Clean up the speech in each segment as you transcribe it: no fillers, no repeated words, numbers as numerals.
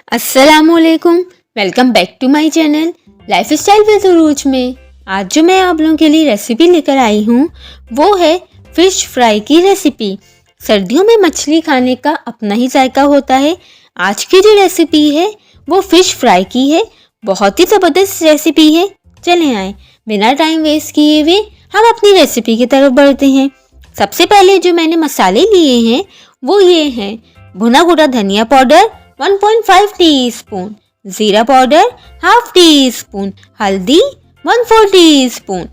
अस्सलामुअलैकुम, welcome back to my channel life style with Urooj में। आज जो मैं आप लोगों के लिए रेसिपी लेकर आई हूँ वो है फ़िश फ्राई की रेसिपी। सर्दियों में मछली खाने का अपना ही जायका होता है। आज की जो रेसिपी है वो फ़िश फ्राई की है। बहुत ही ज़बरदस्त रेसिपी है। चलें आए बिना टाइम वेस्ट किए हुए हम अपनी रेसिपी की तरफ बढ़ते हैं। सबसे पहले जो मैंने मसाले लिए हैं वो ये हैं: भुना कुटा धनिया पाउडर 1.5 टीस्पून, जीरा पाउडर हाफ टी स्पून, हल्दी 1/4 टीस्पून,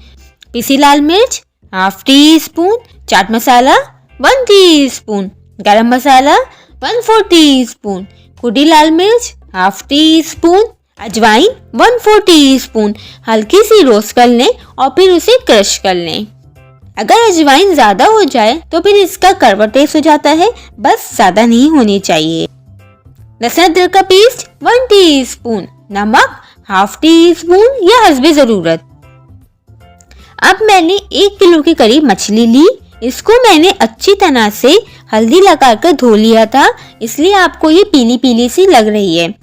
पिसी लाल मिर्च half tea spoon, chaat masala 1 teaspoon, गरम मसाला 1/4 टीस्पून, कुटी लाल मिर्च हाफ टी स्पून, अजवाइन 1/4 टीस्पून। हल्की सी रोस्ट कर लें और फिर उसे क्रश कर लें। अगर अजवाइन ज़्यादा हो जाए तो फिर इसका कड़वा टेस्ट हो जाता है, बस ज़्यादा नहीं होनी चाहिए। लहसुन अदरक का पेस्ट 1 टीस्पून, नमक हाफ टी स्पून या हस्बे ज़रूरत। अब मैंने 1 किलो के करीब मछली ली। इसको मैंने अच्छी तरह से हल्दी लगाकर धो लिया था, इसलिए आपको ये पीली पीली सी लग रही है।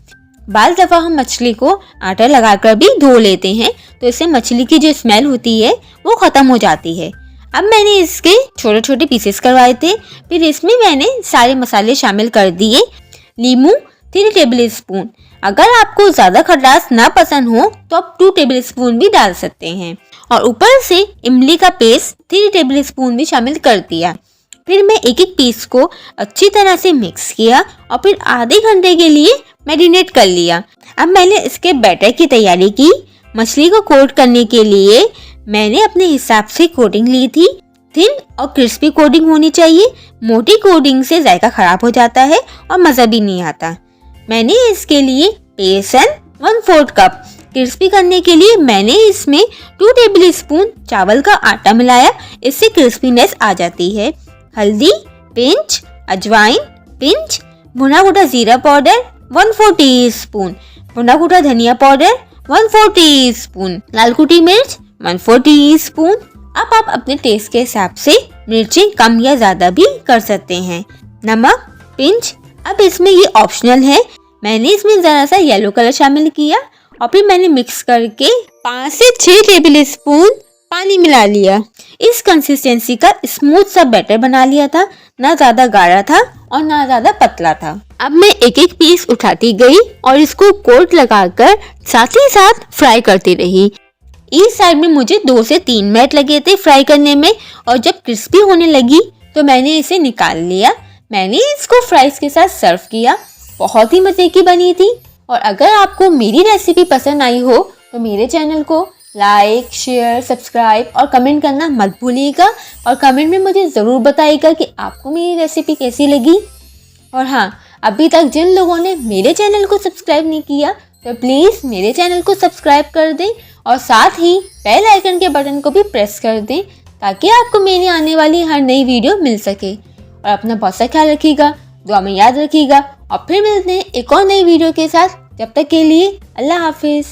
बाल दफ़ा हम मछली को आटा लगाकर भी धो लेते हैं तो इससे मछली की जो स्मेल होती है वो ख़त्म हो जाती है। अब मैंने इसके छोटे छोटे पीसेस करवाए थे। फिर इसमें मैंने सारे मसाले शामिल कर दिए। नींबू 3 टेबल स्पून। अगर आपको ज़्यादा खटास ना पसंद हो तो आप 2 टेबल स्पून भी डाल सकते हैं। और ऊपर से इमली का पेस्ट 3 टेबल स्पून भी शामिल कर दिया। फिर मैं एक एक पीस को अच्छी तरह से मिक्स किया और फिर आधे घंटे के लिए मैरिनेट कर लिया। अब मैंने इसके बैटर की तैयारी की। मछली को कोट करने के लिए मैंने अपने हिसाब से कोटिंग ली थी। थिन और क्रिस्पी कोटिंग होनी चाहिए। मोटी कोटिंग से जायका खराब हो जाता है और मज़ा भी नहीं आता। मैंने इसके लिए बेसन 1/4 कप। क्रिस्पी करने के लिए मैंने इसमें 2 टेबल स्पून चावल का आटा मिलाया, इससे क्रिस्पीनेस आ जाती है। हल्दी पिंच, अजवाइन पिंच, भुना कुटा जीरा पाउडर 1/4 टीस्पून, भुना कुटा धनिया पाउडर 1/4 टीस्पून, लाल कुटी मिर्च 1/4 टीस्पून। अब आप अपने टेस्ट के हिसाब से मिर्चें कम या ज़्यादा भी कर सकते हैं। नमक पिंच। अब इसमें ये ऑप्शनल है। मैंने इसमें ज़रा सा येलो कलर शामिल किया और फिर मैंने मिक्स करके 5 से 6 टेबल स्पून पानी मिला लिया। इस कंसिस्टेंसी का स्मूथ सा बैटर बना लिया था। ना ज़्यादा गाढ़ा था और ना ज़्यादा पतला था। अब मैं एक एक पीस उठाती गई और इसको कोट लगाकर साथ ही साथ फ्राई करती रही। इस साइड में मुझे 2 से 3 मिनट लगे थे फ्राई करने में और जब क्रिस्पी होने लगी तो मैंने इसे निकाल लिया। मैंने इसको फ्राइज के साथ सर्व किया। बहुत ही मज़े की बनी थी। और अगर आपको मेरी रेसिपी पसंद आई हो तो मेरे चैनल को लाइक, शेयर, सब्सक्राइब और कमेंट करना मत भूलिएगा। और कमेंट में मुझे ज़रूर बताइएगा कि आपको मेरी रेसिपी कैसी लगी। और हाँ, अभी तक जिन लोगों ने मेरे चैनल को सब्सक्राइब नहीं किया तो प्लीज़ मेरे चैनल को सब्सक्राइब कर दें और साथ ही बेल आइकन के बटन को भी प्रेस कर दें ताकि आपको मेरी आने वाली हर नई वीडियो मिल सके। और अपना बहुत सा ख्याल रखिएगा, दुआ में याद रखिएगा और फिर मिलते हैं एक और नई वीडियो के साथ। जब तक के लिए अल्लाह हाफिज़।